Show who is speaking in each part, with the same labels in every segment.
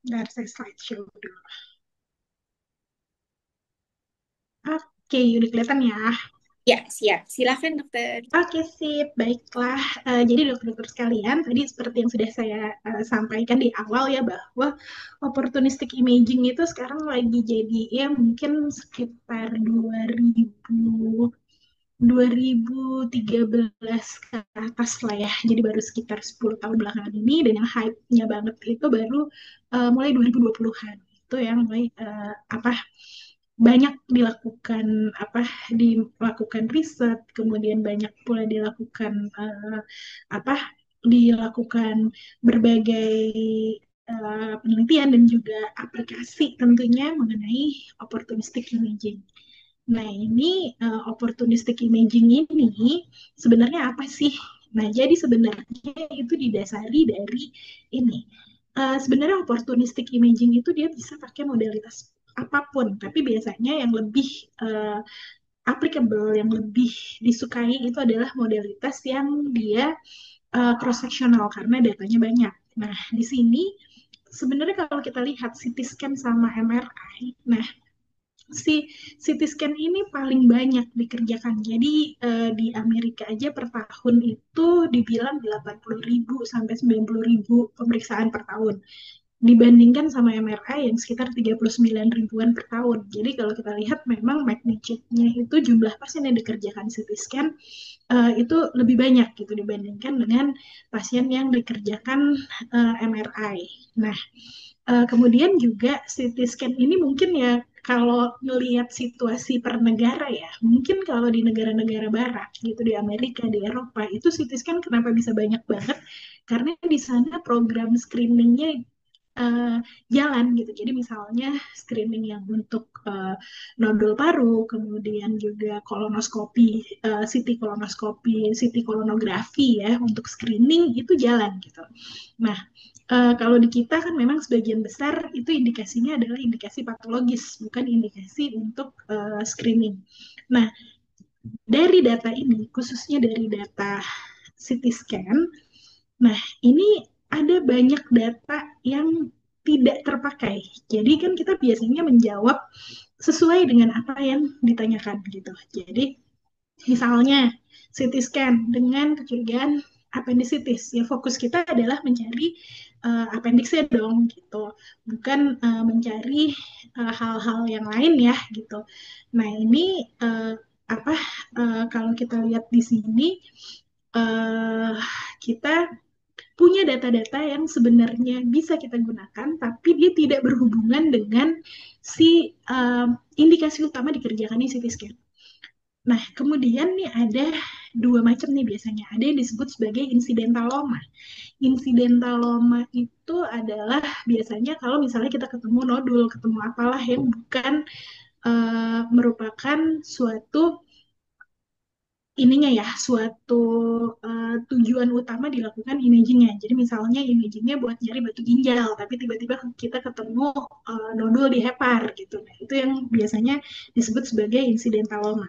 Speaker 1: Dari saya slideshow dulu. Oke, udah kelihatan ya.
Speaker 2: Ya, siap. Silakan, dokter.
Speaker 1: Oke, sip. Baiklah. Jadi dokter-dokter sekalian, tadi seperti yang sudah saya sampaikan di awal ya, bahwa opportunistic imaging itu sekarang lagi jadi ya mungkin sekitar 2013 ke atas lah ya. Jadi baru sekitar 10 tahun belakangan ini, dan yang hype-nya banget itu baru mulai 2020-an. Itu yang mulai banyak dilakukan dilakukan riset, kemudian banyak pula apa dilakukan berbagai penelitian dan juga aplikasi tentunya mengenai opportunistic imaging. Nah, ini opportunistic imaging ini sebenarnya apa sih? Nah, jadi sebenarnya itu didasari dari ini. Sebenarnya opportunistic imaging itu dia bisa pakai modalitas apapun, tapi biasanya yang lebih uh, applicable, yang lebih disukai itu adalah modalitas yang dia cross-sectional karena datanya banyak. Nah, di sini sebenarnya kalau kita lihat CT scan sama MRI, nah si CT scan ini paling banyak dikerjakan. Jadi di Amerika aja per tahun itu dibilang 80.000 sampai 90.000 pemeriksaan per tahun. Dibandingkan sama MRI yang sekitar 39 ribuan per tahun. Jadi kalau kita lihat memang magnitude-nya itu jumlah pasien yang dikerjakan CT scan itu lebih banyak gitu dibandingkan dengan pasien yang dikerjakan MRI. Nah, kemudian juga CT scan ini mungkin ya kalau melihat situasi per negara ya, mungkin kalau di negara-negara barat gitu, di Amerika, di Eropa, itu CT scan kenapa bisa banyak banget? Karena di sana program screeningnya uh, jalan gitu. Jadi misalnya screening yang untuk nodul paru, kemudian juga kolonoskopi, CT kolonoskopi, CT kolonografi ya untuk screening itu jalan gitu. Nah, kalau di kita kan memang sebagian besar itu indikasinya adalah indikasi patologis, bukan indikasi untuk screening. Nah, dari data ini, khususnya dari data CT scan, nah ini ada banyak data yang tidak terpakai. Jadi kan kita biasanya menjawab sesuai dengan apa yang ditanyakan gitu. Jadi misalnya CT scan dengan kecurigaan appendicitis, ya fokus kita adalah mencari appendixnya dong gitu, bukan mencari hal-hal yang lain ya gitu. Nah ini kalau kita lihat di sini uh, kita punya data-data yang sebenarnya bisa kita gunakan, tapi dia tidak berhubungan dengan si indikasi utama dikerjakannya CT scan. Nah, kemudian nih ada dua macam nih biasanya. Ada yang disebut sebagai insidentaloma. Insidentaloma itu adalah biasanya kalau misalnya kita ketemu nodul, ketemu apalah yang bukan merupakan suatu ininya ya suatu tujuan utama dilakukan imagingnya. Jadi misalnya imagingnya buat nyari batu ginjal, tapi tiba-tiba kita ketemu nodul di hepar gitu. Nah, itu yang biasanya disebut sebagai insidentaloma.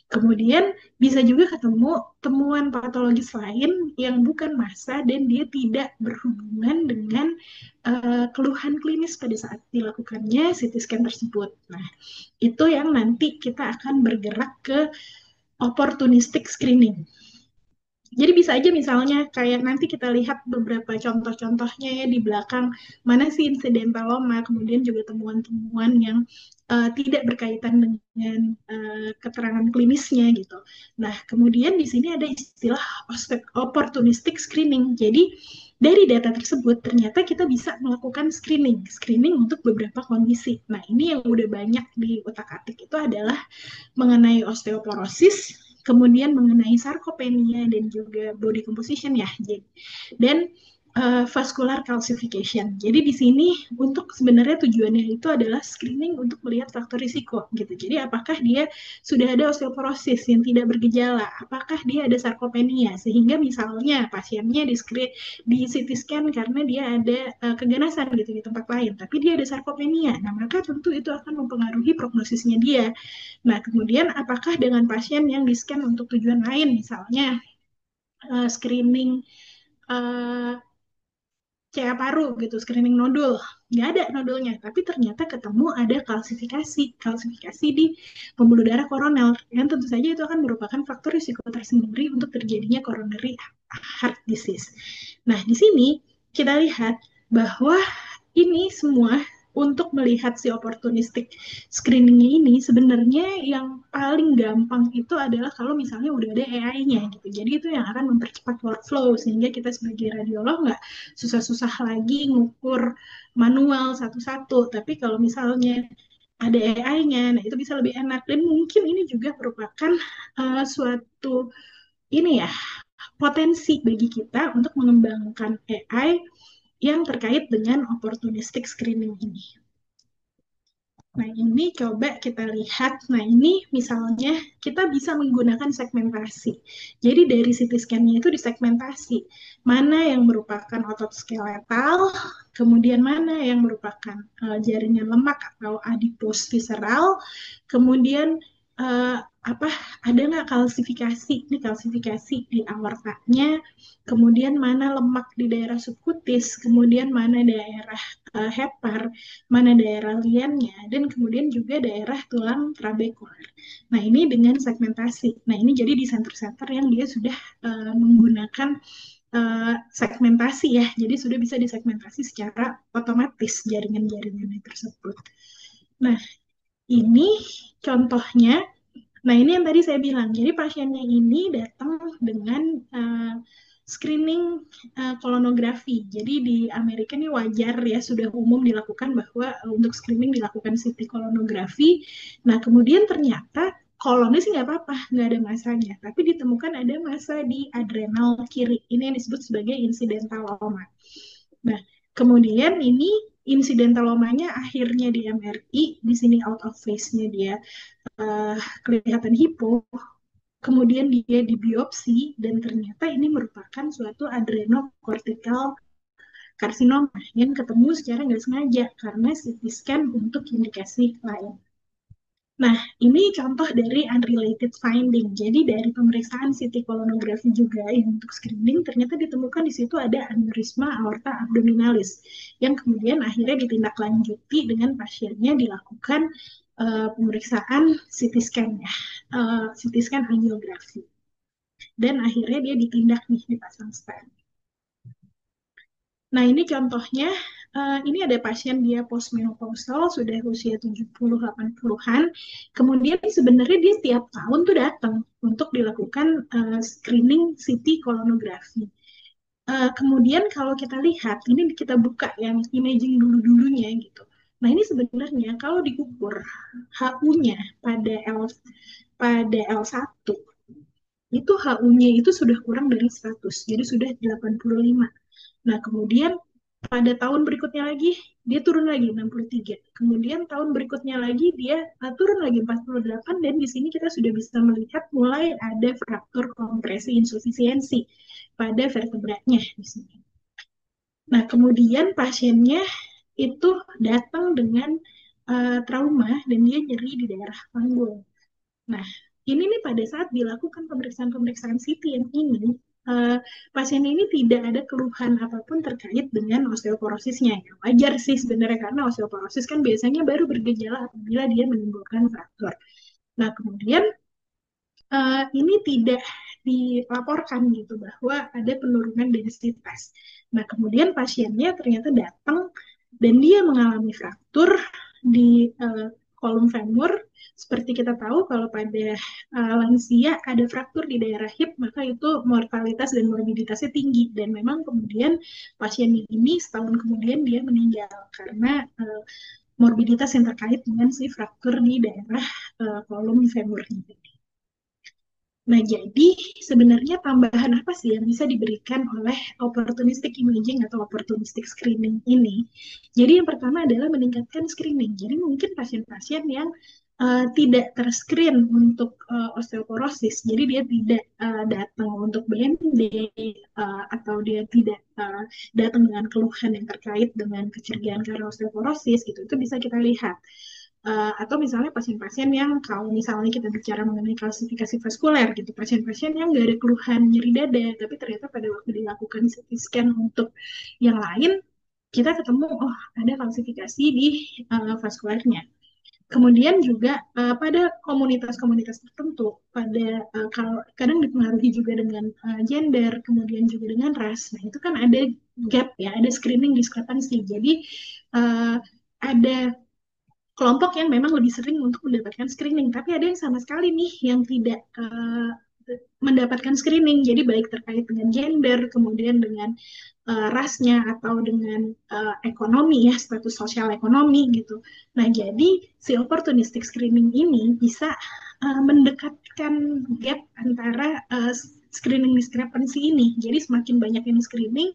Speaker 1: Kemudian bisa juga ketemu temuan patologis lain yang bukan massa dan dia tidak berhubungan dengan keluhan klinis pada saat dilakukannya CT scan tersebut. Nah, itu yang nanti kita akan bergerak ke opportunistic screening. Jadi bisa aja misalnya kayak nanti kita lihat beberapa contoh-contohnya ya di belakang, mana sih insidentaloma, kemudian juga temuan-temuan yang tidak berkaitan dengan keterangan klinisnya gitu. Nah, kemudian di sini ada istilah opportunistic screening. Jadi dari data tersebut ternyata kita bisa melakukan screening untuk beberapa kondisi. Nah, ini yang udah banyak di utak-atik itu adalah mengenai osteoporosis, kemudian mengenai sarkopenia dan juga body composition ya. Dan vascular calcification. Jadi di sini untuk sebenarnya tujuannya itu adalah screening untuk melihat faktor risiko gitu. Jadi apakah dia sudah ada osteoporosis yang tidak bergejala, apakah dia ada sarkopenia sehingga misalnya pasiennya di CT scan karena dia ada keganasan gitu di tempat lain, tapi dia ada sarkopenia. Nah, maka tentu itu akan mempengaruhi prognosisnya dia. Nah, kemudian apakah dengan pasien yang di-scan untuk tujuan lain, misalnya screening uh, CA paru gitu, screening nodul, nggak ada nodulnya, tapi ternyata ketemu ada kalsifikasi di pembuluh darah koroner, yang tentu saja itu akan merupakan faktor risiko tersendiri untuk terjadinya coronary heart disease. Nah, di sini kita lihat bahwa ini semua untuk melihat si opportunistic screening ini sebenarnya yang paling gampang itu adalah kalau misalnya udah ada AI-nya gitu. Jadi itu yang akan mempercepat workflow sehingga kita sebagai radiolog nggak susah-susah lagi ngukur manual satu-satu. Tapi kalau misalnya ada AI-nya, nah itu bisa lebih enak dan mungkin ini juga merupakan suatu ini ya potensi bagi kita untuk mengembangkan AI yang terkait dengan opportunistic screening ini. Nah, ini coba kita lihat. Nah, ini misalnya kita bisa menggunakan segmentasi. Jadi dari CT scan-nya itu disegmentasi. Mana yang merupakan otot skeletal, kemudian mana yang merupakan jaringan lemak atau adipose visceral, kemudian apa ada nggak kalsifikasi? Ini kalsifikasi di aortanya, kemudian mana lemak di daerah subkutis, kemudian mana daerah hepar, mana daerah liannya, dan kemudian juga daerah tulang trabekular. Nah, ini dengan segmentasi. Nah, ini jadi di center-center yang dia sudah menggunakan segmentasi ya. Jadi sudah bisa disegmentasi secara otomatis jaringan-jaringan tersebut. Nah, ini contohnya. Nah, ini yang tadi saya bilang. Jadi pasiennya ini datang dengan screening kolonografi. Jadi di Amerika ini wajar ya, sudah umum dilakukan bahwa untuk screening dilakukan CT kolonografi. Nah, kemudian ternyata kolonnya sih nggak apa-apa, nggak ada masanya. Tapi ditemukan ada masa di adrenal kiri. Ini yang disebut sebagai insidentaloma. Nah, kemudian ini insidentalomanya akhirnya di MRI, di sini out of phase-nya dia kelihatan hipo, kemudian dia dibiopsi dan ternyata ini merupakan suatu adrenocortical karsinoma yang ketemu secara nggak sengaja karena CT scan untuk indikasi lain. Nah, ini contoh dari unrelated finding. Jadi dari pemeriksaan CT kolonografi juga yang untuk screening ternyata ditemukan di situ ada aneurisma aorta abdominalis yang kemudian akhirnya ditindaklanjuti dengan pasiennya dilakukan pemeriksaan CT scan ya, CT scan angiografi. Dan akhirnya dia ditindak nih dipasang stent. Nah, ini contohnya, ini ada pasien dia postmenopausal, sudah usia 70-80-an. Kemudian sebenarnya dia tiap tahun tuh datang untuk dilakukan screening CT kolonografi. Kemudian kalau kita lihat, ini kita buka yang imaging dulu-dulunya gitu. Nah, ini sebenarnya kalau diukur HU-nya pada L1, itu HU-nya itu sudah kurang dari 100, jadi sudah 85. Nah, kemudian pada tahun berikutnya lagi, dia turun lagi 63. Kemudian tahun berikutnya lagi, dia turun lagi 48. Dan di sini kita sudah bisa melihat mulai ada fraktur kompresi insufisiensi pada vertebranya di sini. Nah, kemudian pasiennya itu datang dengan trauma dan dia nyeri di daerah panggul. Nah, ini nih pada saat dilakukan pemeriksaan-pemeriksaan CT yang ini, pasien ini tidak ada keluhan apapun terkait dengan osteoporosisnya. Ya, wajar sih sebenarnya karena osteoporosis kan biasanya baru bergejala apabila dia menimbulkan fraktur. Nah, kemudian ini tidak dilaporkan gitu bahwa ada penurunan densitas. Nah, kemudian pasiennya ternyata datang dan dia mengalami fraktur di kolom femur. Seperti kita tahu kalau pada lansia ada fraktur di daerah hip, maka itu mortalitas dan morbiditasnya tinggi. Dan memang kemudian pasien ini setahun kemudian dia meninggal karena morbiditas yang terkait dengan si fraktur di daerah kolom femurnya. Nah, jadi sebenarnya tambahan apa sih yang bisa diberikan oleh opportunistic imaging atau opportunistic screening ini? Jadi yang pertama adalah meningkatkan screening. Jadi mungkin pasien-pasien yang tidak terscreen untuk osteoporosis, jadi dia tidak datang untuk BMD atau dia tidak datang dengan keluhan yang terkait dengan keceriaan karena osteoporosis, itu bisa kita lihat. Atau misalnya pasien-pasien yang kalau misalnya kita bicara mengenai kalsifikasi vaskuler gitu, pasien-pasien yang nggak ada keluhan nyeri dada, tapi ternyata pada waktu dilakukan CT scan untuk yang lain kita ketemu, oh ada kalsifikasi di vaskularnya. Kemudian juga pada komunitas-komunitas tertentu, pada kalau kadang dipengaruhi juga dengan gender, kemudian juga dengan ras. Nah, itu kan ada gap ya, ada screening discrepancy. Jadi ada kelompok yang memang lebih sering untuk mendapatkan screening, tapi ada yang sama sekali nih yang tidak mendapatkan screening. Jadi baik terkait dengan gender, kemudian dengan rasnya atau dengan ekonomi ya, status sosial ekonomi gitu. Nah, jadi si opportunistic screening ini bisa mendekatkan gap antara screening discrepancy ini. Jadi semakin banyak yang screening,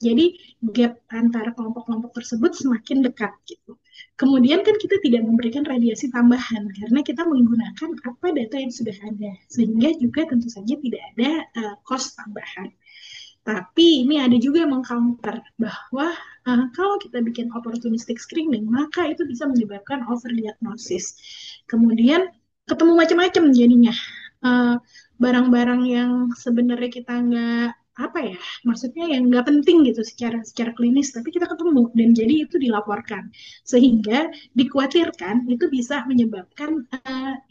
Speaker 1: jadi gap antara kelompok-kelompok tersebut semakin dekat gitu. Kemudian kan kita tidak memberikan radiasi tambahan karena kita menggunakan apa data yang sudah ada, sehingga juga tentu saja tidak ada cost tambahan. Tapi ini ada juga yang mengcounter bahwa kalau kita bikin opportunistic screening, maka itu bisa menyebabkan overdiagnosis. Kemudian ketemu macam-macam jadinya. Eh, Barang-barang yang sebenarnya kita nggak apa ya, maksudnya yang nggak penting gitu secara secara klinis, tapi kita ketemu dan jadi itu dilaporkan, sehingga dikhawatirkan itu bisa menyebabkan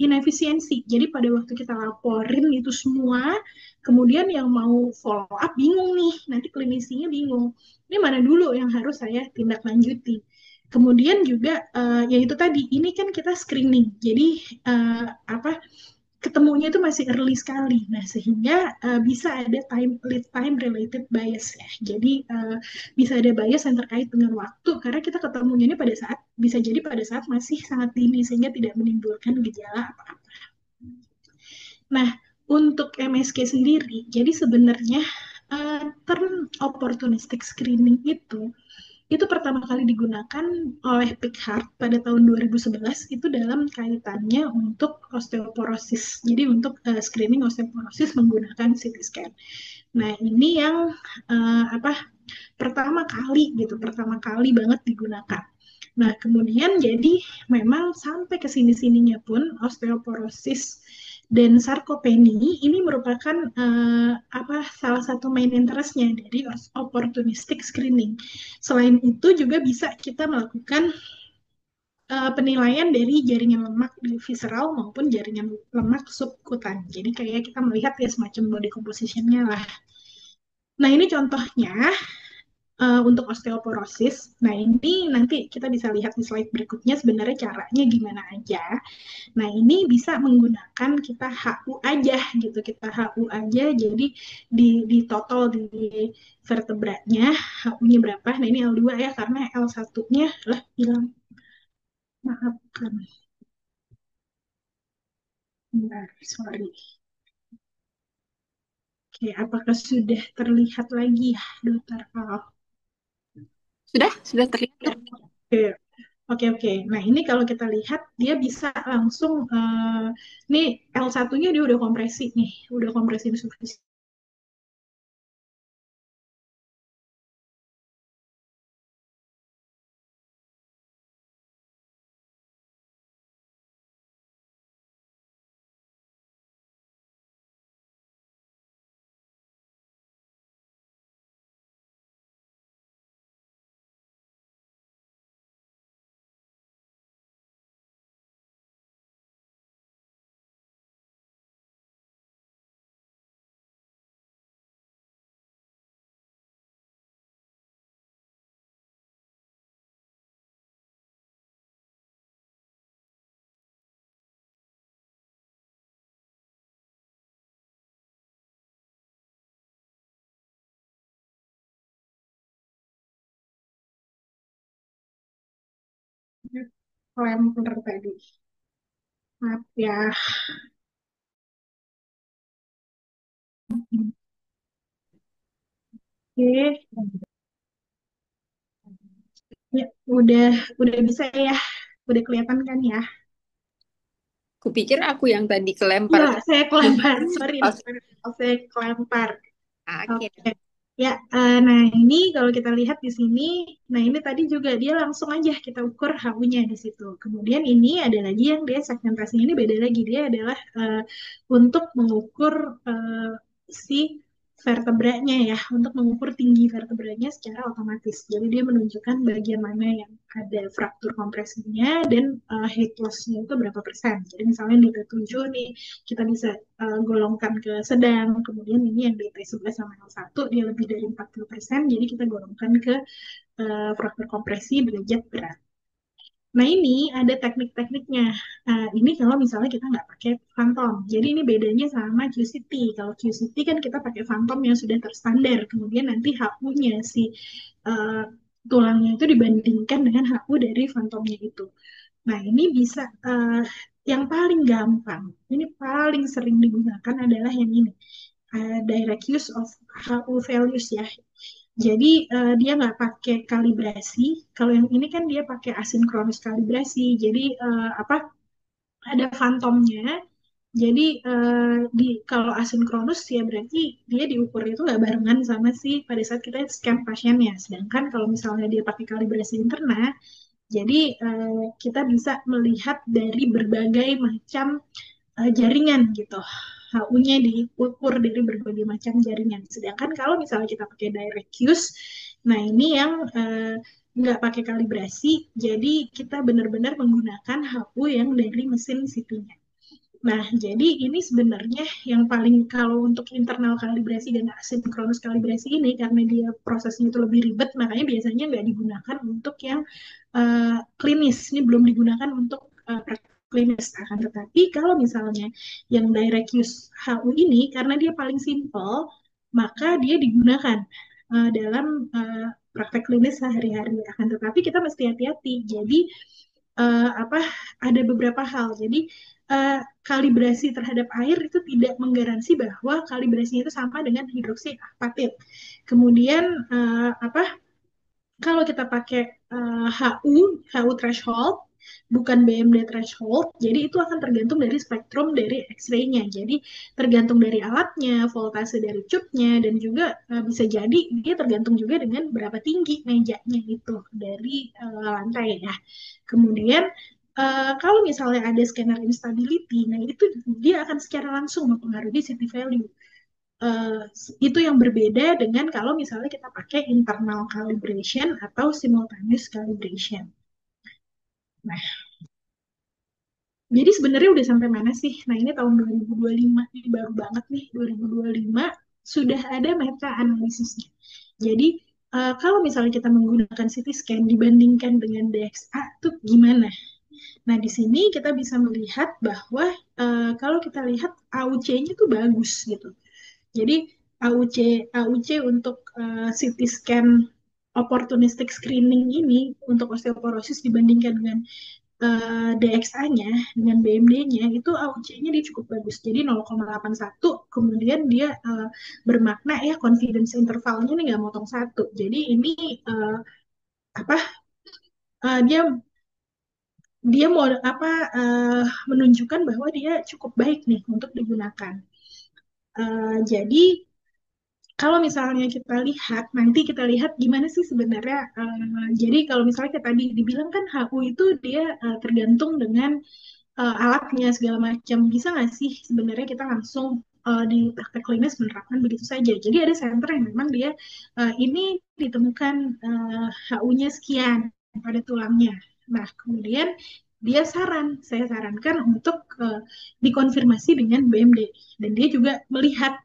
Speaker 1: inefisiensi. Jadi pada waktu kita laporin itu semua, kemudian yang mau follow up bingung nih, nanti klinisinya bingung. Ini mana dulu yang harus saya tindak lanjuti. Kemudian juga ya itu tadi, ini kan kita screening. Jadi apa ketemunya itu masih early sekali. Nah, sehingga bisa ada lead time related bias ya. Jadi bisa ada bias yang terkait dengan waktu karena kita ketemunya ini pada saat bisa jadi pada saat masih sangat dini sehingga tidak menimbulkan gejala apa-apa. Nah, untuk MSK sendiri, jadi sebenarnya term opportunistic screening itu pertama kali digunakan oleh Pickard pada tahun 2011 itu dalam kaitannya untuk osteoporosis. Jadi untuk screening osteoporosis menggunakan CT scan. Nah, ini yang apa pertama kali gitu, pertama kali banget digunakan. Nah, kemudian jadi memang sampai ke sini-sininya pun osteoporosis dan sarkopeni ini merupakan apa salah satu main interestnya dari opportunistic screening. Selain itu juga bisa kita melakukan penilaian dari jaringan lemak di visceral maupun jaringan lemak subkutan. Jadi kayak kita melihat ya semacam body composition-nya lah. Nah, ini contohnya untuk osteoporosis. Nah, ini nanti kita bisa lihat di slide berikutnya sebenarnya caranya gimana aja. Nah, ini bisa menggunakan kita HU aja gitu. Kita HU aja jadi di total di vertebranya HU-nya berapa. Nah, ini L2 ya karena L1-nya lah hilang. Maafkan. Bentar, sorry. Oke, apakah sudah terlihat lagi ya, Dokter Al?
Speaker 2: Sudah terlihat,
Speaker 1: Ya,
Speaker 2: Dok.
Speaker 1: oke. Oke, oke. Nah, ini kalau kita lihat, dia bisa langsung, nih L1-nya dia udah kompresi nih, udah kompresi insufisien. Lemper tadi. Maaf ya. Oke, ya, udah bisa ya. Udah kelihatan kan ya?
Speaker 2: Kupikir aku yang tadi kelempar.
Speaker 1: Iya, saya kelempar. Sorry, dokter. Saya kelempar.
Speaker 2: Oke.
Speaker 1: Oke. Ya, nah ini kalau kita lihat di sini, nah ini tadi juga dia langsung aja kita ukur HU-nya di situ. Kemudian ini ada lagi yang dia segmentasinya ini beda lagi. Dia adalah untuk mengukur si vertebranya ya, untuk mengukur tinggi vertebranya secara otomatis. Jadi dia menunjukkan bagian mana yang ada fraktur kompresinya dan height loss-nya itu berapa persen. Jadi misalnya di T7 nih, kita bisa golongkan ke sedang, kemudian ini yang di T11 sama L1 dia lebih dari 40%, jadi kita golongkan ke fraktur kompresi derajat berat. Nah, ini ada teknik-tekniknya. Ini kalau misalnya kita nggak pakai Phantom. Jadi ini bedanya sama QCT. Kalau QCT kan kita pakai Phantom yang sudah terstandar. Kemudian nanti HU-nya si uh, tulangnya itu dibandingkan dengan HU dari Phantomnya itu. Nah, ini bisa yang paling gampang, ini paling sering digunakan adalah yang ini. Direct use of HU values ya. Jadi dia nggak pakai kalibrasi. Kalau yang ini kan dia pakai asinkronus kalibrasi. Jadi apa? Ada fantomnya. Jadi kalau asinkronus ya berarti dia diukur itu nggak barengan sama si pada saat kita scan pasiennya. Sedangkan kalau misalnya dia pakai kalibrasi interna, jadi kita bisa melihat dari berbagai macam jaringan gitu. HU-nya diukur dari berbagai macam jaringan. Sedangkan kalau misalnya kita pakai direct use, nah ini yang nggak pakai kalibrasi, jadi kita benar-benar menggunakan HU yang dari mesin CT-nya. Nah, jadi ini sebenarnya yang paling kalau untuk internal kalibrasi dan asinkronus kalibrasi ini karena dia prosesnya itu lebih ribet, makanya biasanya nggak digunakan untuk yang klinis. Ini belum digunakan untuk klinis. Akan tetapi kalau misalnya yang direct use HU ini karena dia paling simple, maka dia digunakan dalam praktek klinis sehari-hari. Akan tetapi kita mesti hati-hati. Jadi apa ada beberapa hal. Jadi uh, kalibrasi terhadap air itu tidak menggaransi bahwa kalibrasinya itu sama dengan hidroksi apatit. Kemudian apa kalau kita pakai HU threshold, bukan BMD threshold, jadi itu akan tergantung dari spektrum dari X-ray-nya. Jadi tergantung dari alatnya, voltase dari tube-nya, dan juga bisa jadi dia tergantung juga dengan berapa tinggi mejanya itu dari lantai ya. Kemudian kalau misalnya ada scanner instability, nah itu dia akan secara langsung mempengaruhi CT value. eh, itu yang berbeda dengan kalau misalnya kita pakai internal calibration atau simultaneous calibration. Nah, jadi sebenarnya udah sampai mana sih? Nah, ini tahun 2025, ini baru banget nih, 2025 sudah ada meta analisisnya. Jadi, kalau misalnya kita menggunakan CT scan dibandingkan dengan DXA, itu gimana? Nah, di sini kita bisa melihat bahwa kalau kita lihat AUC-nya tuh bagus gitu. Jadi AUC AUC untuk CT scan opportunistic screening ini untuk osteoporosis dibandingkan dengan DXA-nya dengan BMD-nya itu AUC-nya dia cukup bagus. Jadi 0,81 kemudian dia bermakna ya confidence intervalnya ini nggak motong satu. Jadi ini apa dia dia mau apa menunjukkan bahwa dia cukup baik nih untuk digunakan. Jadi kalau misalnya kita lihat, nanti kita lihat gimana sih sebenarnya. Jadi kalau misalnya kayak tadi dibilang kan HU itu dia tergantung dengan alatnya segala macam. Bisa nggak sih sebenarnya kita langsung di praktek klinis menerapkan begitu saja. Jadi ada center yang memang dia ini ditemukan HU-nya sekian pada tulangnya. Nah, kemudian saya sarankan untuk dikonfirmasi dengan BMD dan dia juga melihat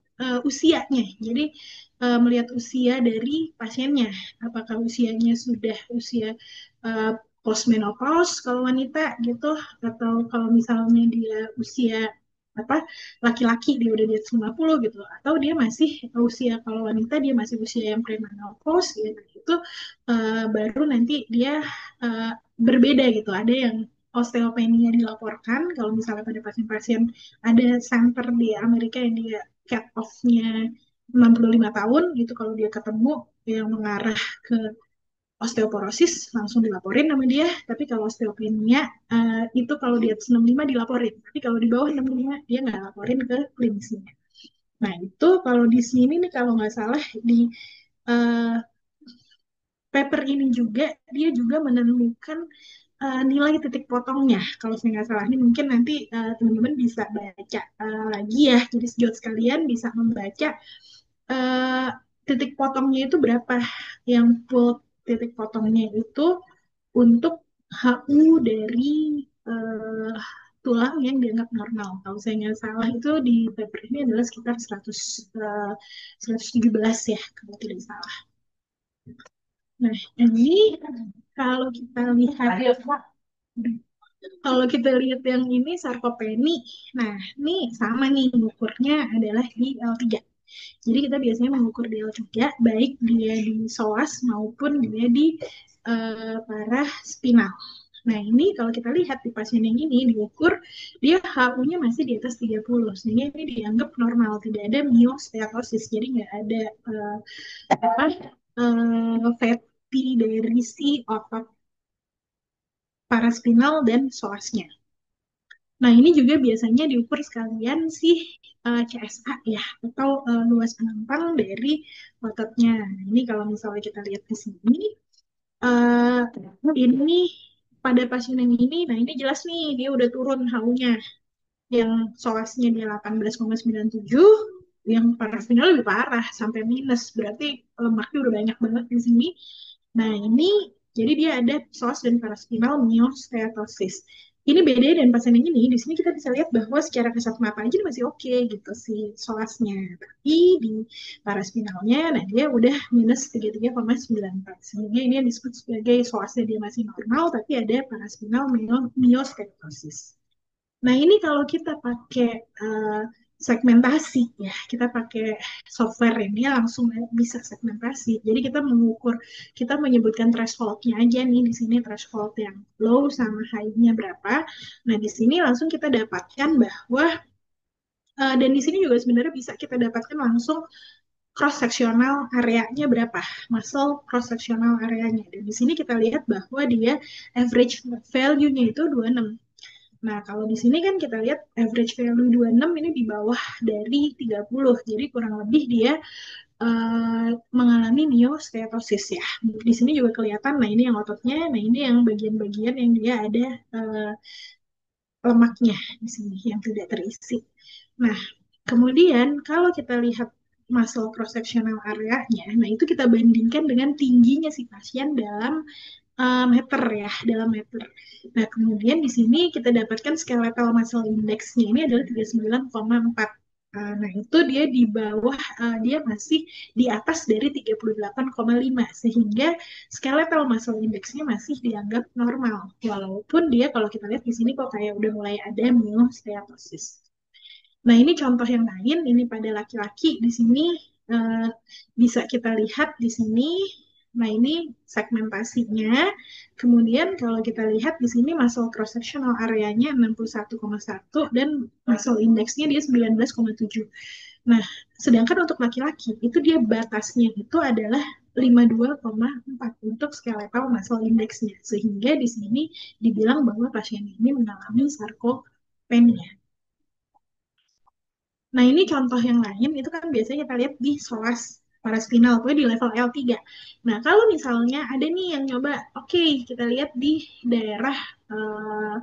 Speaker 1: usianya. Jadi melihat usia dari pasiennya, apakah usianya sudah usia uh, postmenopause kalau wanita gitu, atau kalau misalnya dia usia apa laki-laki dia udah di atas 50 gitu, atau dia masih usia kalau wanita dia masih usia yang premenopause gitu, itu baru nanti dia berbeda gitu. Ada yang osteopenia dilaporkan kalau misalnya pada pasien-pasien ada center di Amerika yang dia cut off-nya 65 tahun gitu, kalau dia ketemu yang mengarah ke osteoporosis langsung dilaporin sama dia, tapi kalau osteopenia itu kalau di atas 65 dilaporin, tapi kalau di bawah 65 dia nggak laporin ke klinisnya. Nah itu kalau di sini nih kalau nggak salah di uh, paper ini juga dia juga menemukan nilai titik potongnya. Kalau saya nggak salah ini mungkin nanti teman-teman bisa baca lagi ya. Jadi sejauh sekalian bisa membaca eh, titik potongnya itu berapa, yang full titik potongnya itu untuk HU dari eh, tulang yang dianggap normal. Kalau saya nggak salah itu di paper ini adalah sekitar 100, 117 ya, kalau tidak salah. Nah, ini kalau kita lihat kalau kita lihat yang ini sarkopeni, nah ini sama nih ukurnya adalah di L3. Jadi kita biasanya mengukur di L3, baik dia di psoas maupun dia di parah spinal. Nah ini kalau kita lihat di pasien yang ini diukur, dia HU-nya masih di atas 30, sehingga ini dianggap normal, tidak ada miosteatosis, jadi nggak ada apa fatty dari si otot paraspinal dan psoasnya. Nah, ini juga biasanya diukur sekalian sih CSA ya, atau luas penampang dari ototnya. Nah, ini kalau misalnya kita lihat di sini, eh, ini pada pasien yang ini, nah ini jelas nih, dia udah turun HU-nya. Yang psoasnya dia 18,97, yang paraspinal lebih parah, sampai minus. Berarti lemaknya udah banyak banget di sini. Nah, ini jadi dia ada psoas dan paraspinal miosteatosis. Ini beda dan pasien yang ini, di sini kita bisa lihat bahwa secara kasat mata aja masih oke gitu si psoasnya. Tapi di paraspinalnya, nah dia udah minus 33,94. Sehingga ini yang disebut sebagai psoasnya dia masih normal, tapi ada paraspinal miosteatosis. Nah, ini kalau kita pakai eh, segmentasi ya, kita pakai software ini langsung bisa segmentasi. Jadi kita mengukur, kita menyebutkan thresholdnya aja nih di sini threshold yang low sama high-nya berapa. Nah, di sini langsung kita dapatkan bahwa dan di sini juga sebenarnya bisa kita dapatkan langsung cross sectional areanya berapa, muscle cross sectional areanya. Dan di sini kita lihat bahwa dia average value-nya itu 26. Nah, kalau di sini kan kita lihat average value 26 ini di bawah dari 30. Jadi kurang lebih dia mengalami miosteatosis ya. Di sini juga kelihatan, nah ini yang ototnya, nah ini yang bagian-bagian yang dia ada uh, lemaknya di sini yang tidak terisi. Nah, kemudian kalau kita lihat muscle cross sectional area-nya, nah itu kita bandingkan dengan tingginya si pasien dalam meter ya, dalam meter. Nah, kemudian di sini kita dapatkan skeletal muscle index-nya ini adalah 39,4. Nah, itu dia di bawah, dia masih di atas dari 38,5, sehingga skeletal muscle index-nya masih dianggap normal. Walaupun dia kalau kita lihat di sini kok kayak udah mulai ada myosteatosis. Nah, ini contoh yang lain, ini pada laki-laki di sini eh, bisa kita lihat di sini. Nah, ini segmentasinya. Kemudian kalau kita lihat di sini muscle cross sectional areanya 61,1 dan muscle indexnya dia 19,7. Nah, sedangkan untuk laki-laki itu dia batasnya itu adalah 52,4 untuk skeletal muscle indexnya. Sehingga di sini dibilang bahwa pasien ini mengalami sarkopenia. Nah, ini contoh yang lain, itu kan biasanya kita lihat di psoas paraspinal, pokoknya di level L3. Nah, kalau misalnya ada nih yang nyoba, oke, kita lihat di daerah eh,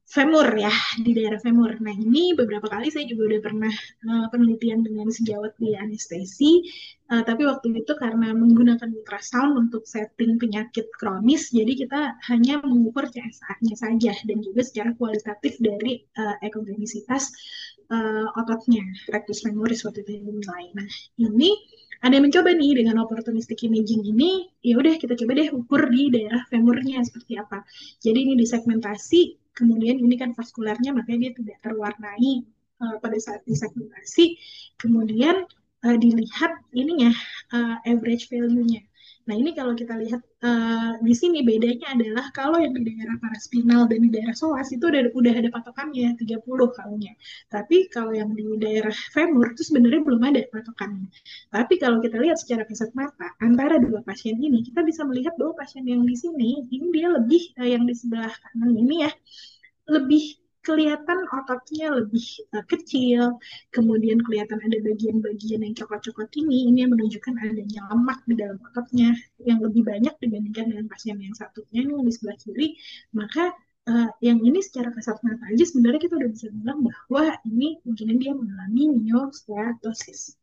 Speaker 1: femur ya, di daerah femur. Nah, ini beberapa kali saya juga udah pernah penelitian dengan sejawat di anestesi, tapi waktu itu karena menggunakan ultrasound untuk setting penyakit kronis, jadi kita hanya mengukur CSA-nya saja dan juga secara kualitatif dari ekogenisitas ototnya, rectus femoris waktu itu yang dinilai. Nah, ini ada yang mencoba nih dengan opportunistic imaging ini, ya udah kita coba deh ukur di daerah femurnya seperti apa. Jadi ini disegmentasi, kemudian ini kan vaskularnya makanya dia tidak terwarnai pada saat disegmentasi. Kemudian dilihat ininya average value-nya. Nah, ini kalau kita lihat di sini bedanya adalah kalau yang di daerah paraspinal dan di daerah psoas itu udah ada patokannya 30 kalungnya. Tapi kalau yang di daerah femur itu sebenarnya belum ada patokannya. Tapi kalau kita lihat secara kasat mata antara dua pasien ini, kita bisa melihat bahwa pasien yang di sini ini dia lebih yang di sebelah kanan ini ya lebih kelihatan ototnya lebih kecil, kemudian kelihatan ada bagian-bagian yang coklat-coklat ini yang menunjukkan adanya lemak di dalam ototnya yang lebih banyak dibandingkan dengan pasien yang satunya yang di sebelah kiri. Maka yang ini secara kasat mata aja sebenarnya kita udah bisa bilang bahwa ini mungkin dia mengalami myosteatosis.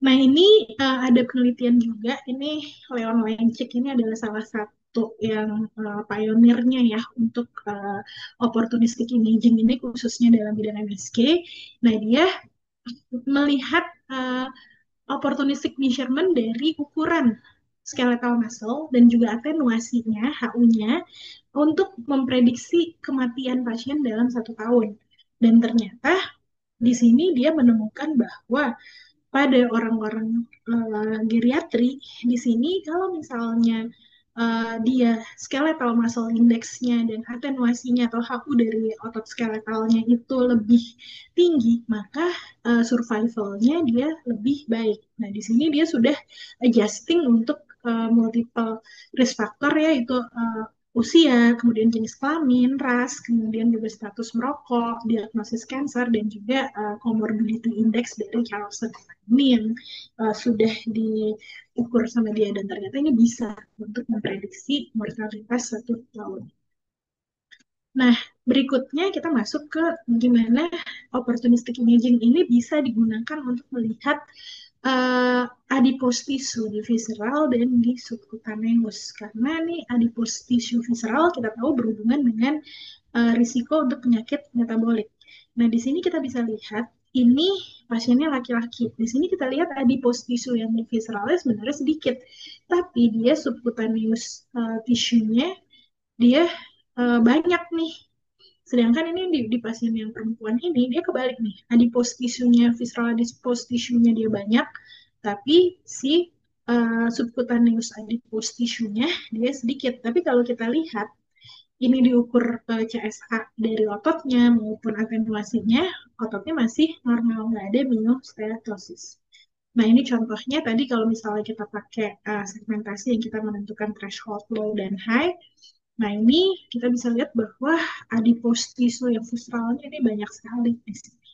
Speaker 1: Nah, ini ada penelitian juga. Ini Leon Lencik ini adalah salah satu yang pionirnya ya untuk opportunistic imaging ini khususnya dalam bidang MSK. Nah, dia melihat opportunistic measurement dari ukuran skeletal muscle dan juga atenuasinya, HU-nya, untuk memprediksi kematian pasien dalam 1 tahun. Dan ternyata di sini dia menemukan bahwa pada orang-orang geriatri di sini kalau misalnya dia skeletal muscle index-nya dan atenuasinya atau HU dari otot skeletalnya itu lebih tinggi, maka survival-nya dia lebih baik. Nah, di sini dia sudah adjusting untuk multiple risk factor ya, itu usia, kemudian jenis kelamin, ras, kemudian juga status merokok, diagnosis kanker, dan juga comorbidity index dari Charleston. Ini yang sudah diukur sama dia dan ternyata ini bisa untuk memprediksi mortalitas 1 tahun. Nah, berikutnya kita masuk ke gimana opportunistic imaging ini bisa digunakan untuk melihat adipose tissue di visceral dan di subcutaneous. Karena nih adipose tissue visceral kita tahu berhubungan dengan risiko untuk penyakit metabolik. Nah, di sini kita bisa lihat ini pasiennya laki-laki. Di sini kita lihat adipose tissue yang di visceralnya sebenarnya sedikit, tapi dia subcutaneous tissue-nya dia banyak nih. Sedangkan ini di pasien yang perempuan ini dia kebalik nih. Adipose tissue-nya, visceral adipose tissue-nya dia banyak, tapi si subcutaneous adipose tissue-nya dia sedikit. Tapi kalau kita lihat ini diukur CSA dari ototnya maupun atenuasinya, ototnya masih normal, nggak ada myosteatosis. Nah, ini contohnya tadi kalau misalnya kita pakai segmentasi yang kita menentukan threshold low dan high. Nah, ini kita bisa lihat bahwa adipose tissue yang visceralnya ini banyak sekali di sini.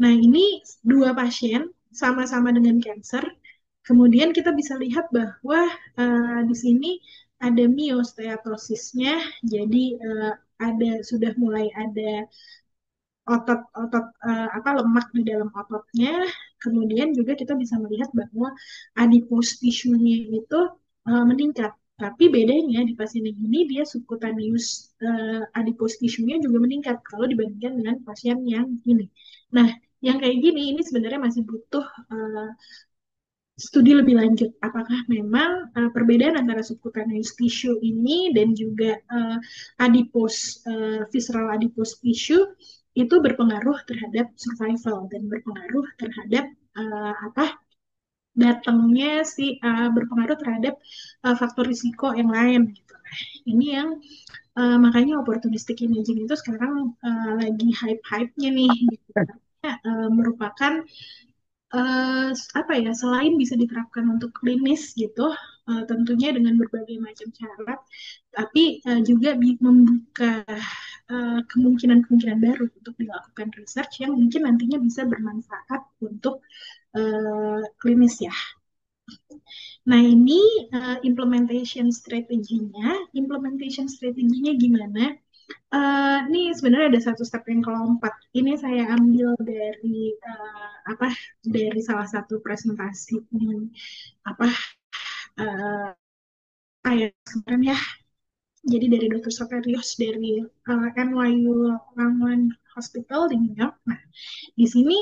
Speaker 1: Nah, ini dua pasien sama-sama dengan cancer. Kemudian kita bisa lihat bahwa di sini ada myosteatosisnya, jadi ada sudah mulai ada otot-otot apa lemak di dalam ototnya. Kemudian juga kita bisa melihat bahwa adipose tissue-nya itu meningkat. Tapi bedanya di pasien yang ini dia subcutaneous adipose tissue-nya juga meningkat kalau dibandingkan dengan pasien yang ini. Nah, yang kayak gini ini sebenarnya masih butuh studi lebih lanjut. Apakah memang perbedaan antara subcutaneous tissue ini dan juga adipose visceral adipose tissue itu berpengaruh terhadap survival dan berpengaruh terhadap apa datangnya si berpengaruh terhadap faktor risiko yang lain gitu. Nah, ini yang makanya opportunistic imaging itu sekarang lagi hype-hype-nya nih gitu. Karena, merupakan apa ya selain bisa diterapkan untuk klinis gitu tentunya dengan berbagai macam syarat tapi juga membuka kemungkinan-kemungkinan baru untuk dilakukan research yang mungkin nantinya bisa bermanfaat untuk klinis ya. Nah, ini implementation strateginya gimana? Ini sebenarnya ada satu step yang keempat. Ini saya ambil dari apa? Dari salah satu presentasi apa? Uh, ayat kemarin ya. Jadi dari Dr. Sotirios dari NYU Langone Hospital di New York. Nah, di sini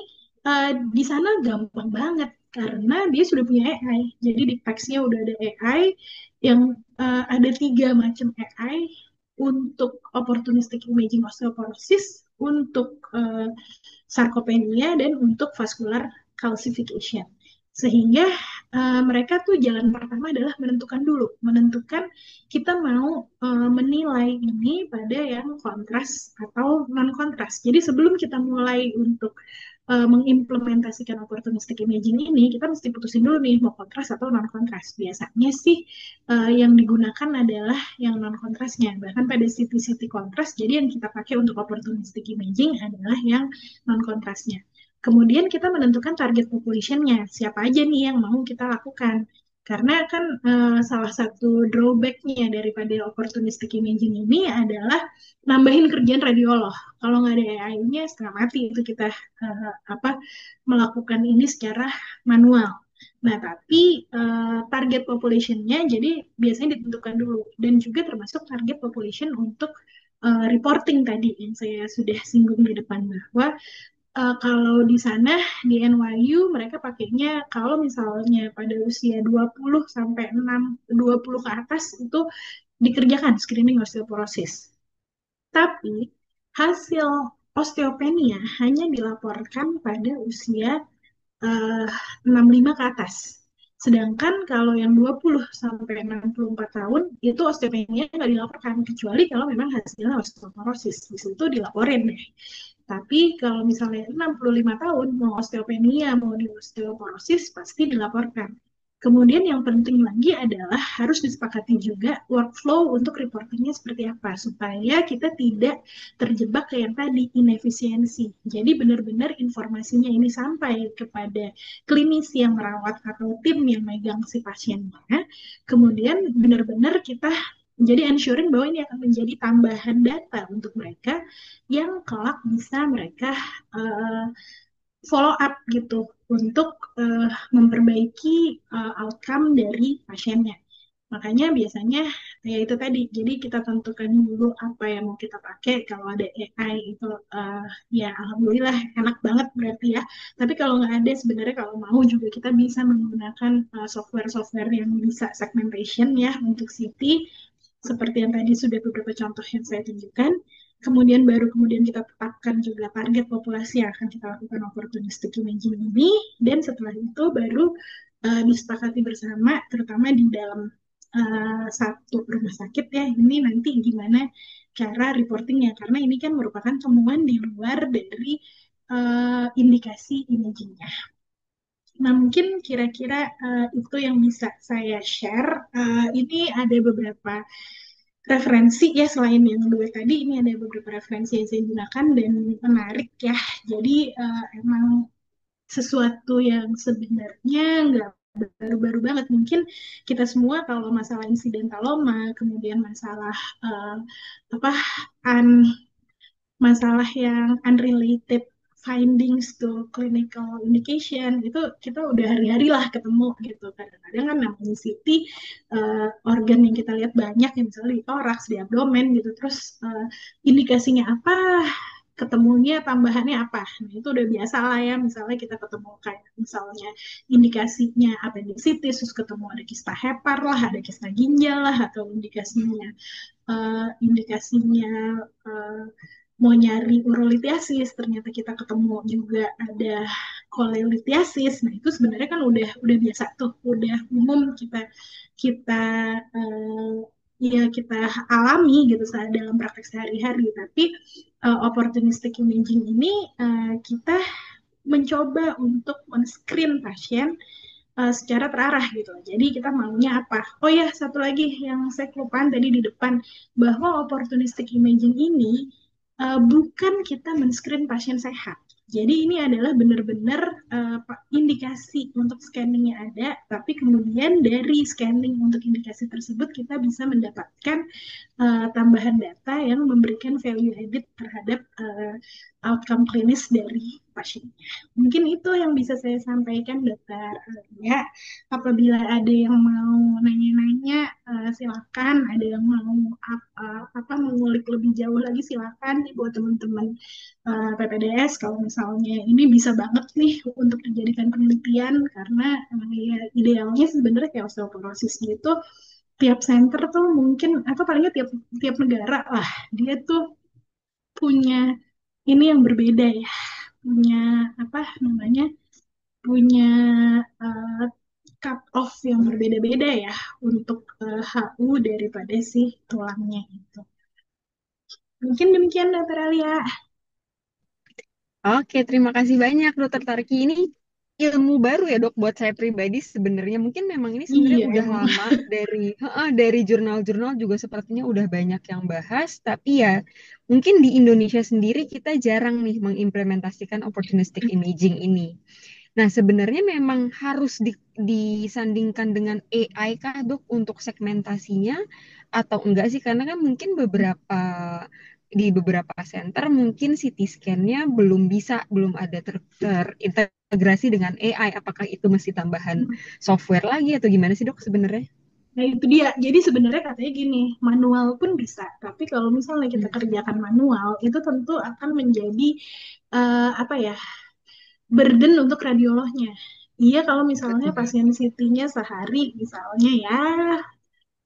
Speaker 1: di sana gampang banget karena dia sudah punya AI. Jadi di teksnya udah ada AI yang ada 3 macam AI untuk opportunistic imaging osteoporosis, untuk sarkopenia, dan untuk vascular calcification. Sehingga mereka tuh jalan pertama adalah menentukan kita mau menilai ini pada yang kontras atau non kontras. Jadi sebelum kita mulai untuk mengimplementasikan opportunistic imaging ini, kita mesti putusin dulu nih mau kontras atau non kontras. Biasanya sih yang digunakan adalah yang non kontrasnya. Bahkan pada CT kontras, jadi yang kita pakai untuk opportunistic imaging adalah yang non kontrasnya. Kemudian kita menentukan target population-nya, siapa aja nih yang mau kita lakukan. Karena kan salah satu drawback-nya daripada opportunistic imaging ini adalah nambahin kerjaan radiolog. Kalau nggak ada AI-nya setengah mati itu kita apa melakukan ini secara manual. Nah, tapi target population-nya jadi biasanya ditentukan dulu dan juga termasuk target population untuk reporting tadi yang saya sudah singgung di depan bahwa kalau di sana di NYU mereka pakainya kalau misalnya pada usia 20 sampai 20 ke atas itu dikerjakan screening osteoporosis. Tapi hasil osteopenia hanya dilaporkan pada usia eh, 65 ke atas. Sedangkan kalau yang 20 sampai 64 tahun itu osteopenia nggak dilaporkan kecuali kalau memang hasilnya osteoporosis. Di situ dilaporin deh. Tapi kalau misalnya 65 tahun mau osteopenia mau di osteoporosis pasti dilaporkan. Kemudian yang penting lagi adalah harus disepakati juga workflow untuk reportingnya seperti apa supaya kita tidak terjebak ke yang tadi inefisiensi. Jadi benar-benar informasinya ini sampai kepada klinisi yang merawat atau tim yang megang si pasiennya. Kemudian benar-benar kita jadi ensuring bahwa ini akan menjadi tambahan data untuk mereka yang kelak bisa mereka uh, follow up gitu untuk memperbaiki outcome dari pasiennya. Makanya biasanya ya itu tadi, jadi kita tentukan dulu apa yang mau kita pakai. Kalau ada AI itu ya alhamdulillah enak banget berarti ya. Tapi kalau nggak ada sebenarnya kalau mau juga kita bisa menggunakan software-software yang bisa segmentation ya untuk CT seperti yang tadi sudah beberapa contoh yang saya tunjukkan. Kemudian kita tetapkan juga target populasi yang akan kita lakukan opportunistic imaging ini, dan setelah itu baru disepakati bersama, terutama di dalam satu rumah sakit ya, ini nanti gimana cara reportingnya, karena ini kan merupakan temuan di luar dari indikasi imagingnya. Nah, mungkin kira-kira itu yang bisa saya share. Ini ada beberapa referensi ya selain yang dua tadi ini ada beberapa referensi yang saya gunakan dan menarik ya. Jadi emang sesuatu yang sebenarnya nggak baru-baru banget. Mungkin kita semua kalau masalah insidentaloma, kemudian masalah uh, apa an masalah yang unrelated findings to clinical indication itu kita udah hari-hari lah ketemu gitu. Kadang-kadang kan namanya CT organ yang kita lihat banyak yang misalnya di toraks, di abdomen gitu. Terus indikasinya apa? Ketemunya tambahannya apa? Nah, itu udah biasa lah ya. Misalnya kita ketemu kayak misalnya indikasinya appendicitis, terus ketemu ada kista hepar lah, ada kista ginjal lah, atau indikasinya uh, mau nyari urolitiasis ternyata kita ketemu juga ada kolelitiasis. Nah itu sebenarnya kan udah biasa tuh, udah umum kita kita uh, ya kita alami gitu saat dalam praktek sehari-hari. Tapi opportunistic imaging ini kita mencoba untuk men-screen pasien secara terarah gitu. Jadi kita maunya apa? Oh ya, satu lagi yang saya kelupaan tadi di depan, bahwa opportunistic imaging ini bukan kita men-screen pasien sehat. Jadi ini adalah benar-benar indikasi untuk scanningnya ada, tapi kemudian dari scanning untuk indikasi tersebut kita bisa mendapatkan tambahan data yang memberikan value added terhadap outcome klinis dari pasiennya. Mungkin itu yang bisa saya sampaikan, Dokter ya. Apabila ada yang mau nanya-nanya, silakan. Ada yang mau apa mengulik lebih jauh lagi, silakan nih buat teman-teman PPDS. Kalau misalnya ini bisa banget nih untuk dijadikan penelitian, karena ya idealnya sebenarnya kayak osteoporosis gitu tiap center tuh mungkin atau palingnya tiap tiap negara lah dia tuh punya ini yang berbeda ya, punya apa namanya, punya uh, cut off yang berbeda-beda ya untuk HU daripada si tulangnya itu. Mungkin demikian Dokter Alia.
Speaker 2: Oke, terima kasih banyak Dokter Tarki. Ini ilmu baru ya dok buat saya pribadi sebenarnya. Mungkin memang ini sebenarnya
Speaker 1: Iya
Speaker 2: udah
Speaker 1: emang.
Speaker 2: lama dari jurnal-jurnal juga sepertinya udah banyak yang bahas. Tapi ya mungkin di Indonesia sendiri kita jarang nih mengimplementasikan opportunistic imaging ini. Nah, sebenarnya memang harus disandingkan dengan AI kah dok untuk segmentasinya atau enggak sih? Karena kan mungkin di beberapa center mungkin CT scan-nya belum ada terintegrasi dengan AI. Apakah itu mesti tambahan software lagi atau gimana sih dok sebenarnya?
Speaker 1: Nah, itu dia. Jadi sebenarnya katanya gini, manual pun bisa. Tapi kalau misalnya kita
Speaker 2: Hmm,
Speaker 1: kerjakan manual, itu tentu akan menjadi apa ya, burden untuk radiolognya. Iya, kalau misalnya
Speaker 2: betul.
Speaker 1: pasien CT-nya sehari, misalnya ya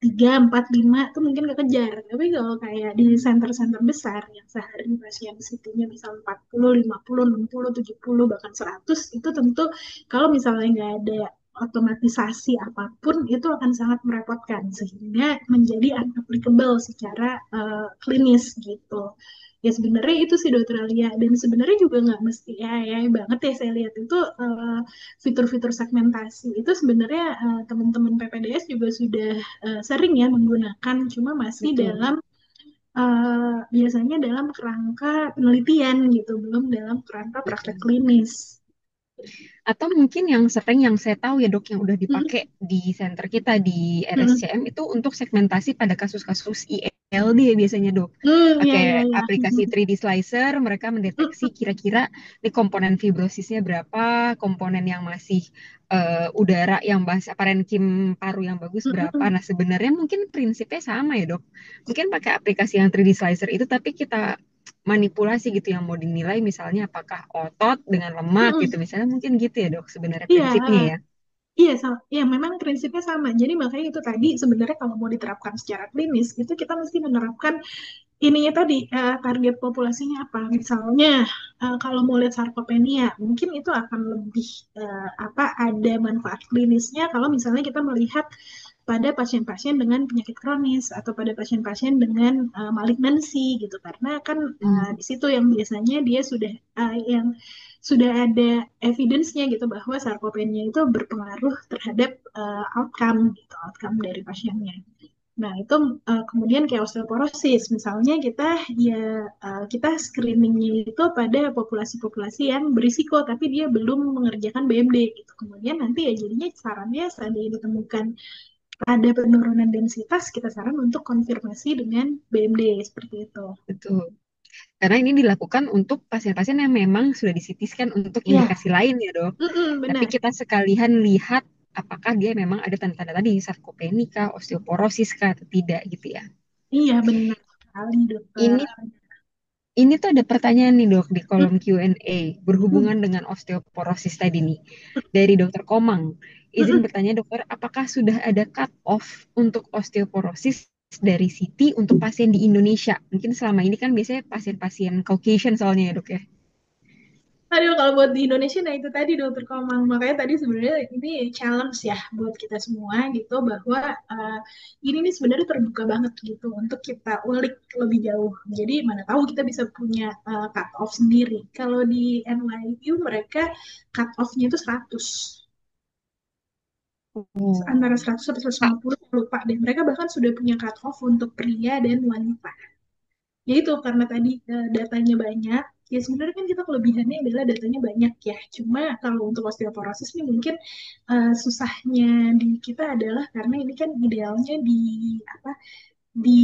Speaker 1: 3, 4, 5 itu mungkin kekejar. Tapi kalau kayak di center-center besar yang sehari pasien CT-nya bisa 40, 50, 60, 70, bahkan 100, itu tentu kalau misalnya nggak ada otomatisasi apapun itu akan sangat merepotkan sehingga menjadi unapplicable secara klinis gitu. Ya sebenarnya itu sih dokter Alia, dan sebenarnya juga nggak mesti ya banget ya, saya lihat itu fitur-fitur segmentasi itu sebenarnya teman-teman PPDS juga sudah sering ya menggunakan, cuma masih
Speaker 2: Betul.
Speaker 1: dalam biasanya dalam kerangka penelitian gitu, belum dalam kerangka praktek
Speaker 2: Betul.
Speaker 1: klinis.
Speaker 2: Atau mungkin yang sering yang saya tahu ya dok yang udah
Speaker 1: Mm,
Speaker 2: dipakai di center kita di
Speaker 1: mm,
Speaker 2: RSCM itu untuk segmentasi pada kasus-kasus ILD ya biasanya dok.
Speaker 1: iya iya
Speaker 2: Pakai
Speaker 1: iya.
Speaker 2: aplikasi 3D slicer mereka mendeteksi
Speaker 1: Mm,
Speaker 2: kira-kira nih komponen fibrosisnya berapa, komponen yang masih udara yang bahasa parenkim paru yang bagus
Speaker 1: mm,
Speaker 2: berapa.
Speaker 1: mm,
Speaker 2: Nah sebenarnya mungkin prinsipnya sama ya dok. Mungkin pakai aplikasi yang 3D slicer itu tapi kita manipulasi gitu yang mau dinilai misalnya apakah otot dengan lemak
Speaker 1: mm.
Speaker 2: gitu misalnya mungkin gitu ya dok sebenarnya
Speaker 1: Iya,
Speaker 2: prinsipnya ya.
Speaker 1: iya, ya memang prinsipnya sama. Jadi makanya itu tadi sebenarnya kalau mau diterapkan secara klinis itu kita mesti menerapkan ininya tadi, target populasinya apa. Misalnya kalau mau lihat sarkopenia, mungkin itu akan lebih apa, ada manfaat klinisnya kalau misalnya kita melihat pada pasien-pasien dengan penyakit kronis atau pada pasien-pasien dengan malignansi gitu, karena kan
Speaker 2: Hmm,
Speaker 1: di situ yang biasanya dia yang sudah ada evidence-nya gitu bahwa sarkopenia itu berpengaruh terhadap outcome gitu, outcome dari pasiennya. Nah, itu kemudian kayak osteoporosis, misalnya kita screeningnya itu pada populasi-populasi yang berisiko, tapi dia belum mengerjakan BMD gitu. Kemudian nanti ya jadinya sarannya seandainya ditemukan ada penurunan densitas, kita saran untuk konfirmasi dengan BMD seperti itu.
Speaker 2: betul. Karena ini dilakukan untuk pasien-pasien yang memang sudah di CT scan untuk
Speaker 1: Iya,
Speaker 2: indikasi lain ya dok.
Speaker 1: mm-mm,
Speaker 2: Tapi
Speaker 1: benar.
Speaker 2: kita sekalian lihat apakah dia memang ada tanda-tanda tadi sarkopenia kah, osteoporosis kah atau tidak gitu ya.
Speaker 1: Iya, benar sekali, dokter.
Speaker 2: Ini Ini tuh ada pertanyaan nih dok di kolom
Speaker 1: Mm-mm,
Speaker 2: Q&A berhubungan dengan osteoporosis tadi nih. Dari dokter Komang. Izin
Speaker 1: mm-mm.
Speaker 2: bertanya dokter, apakah sudah ada cut off untuk osteoporosis dari CT untuk pasien di Indonesia? Mungkin selama ini kan biasanya pasien-pasien Caucasian soalnya ya dok ya.
Speaker 1: Aduh, kalau buat di Indonesia, nah itu tadi dokter Komang. Makanya tadi sebenarnya ini challenge ya buat kita semua gitu, bahwa ini nih sebenarnya terbuka banget gitu untuk kita ulik lebih jauh. Jadi mana tahu kita bisa punya cut off sendiri. Kalau di NYU mereka cut off-nya itu 100. Antara
Speaker 2: Oh.
Speaker 1: 100 sampai
Speaker 2: Kak,
Speaker 1: 150, lupa deh. Mereka bahkan sudah punya cut off untuk pria dan wanita. Ya itu karena tadi datanya banyak, ya sebenarnya kan kita kelebihannya adalah datanya banyak ya. Cuma kalau untuk osteoporosis ini mungkin susahnya di kita adalah karena ini kan idealnya di apa, di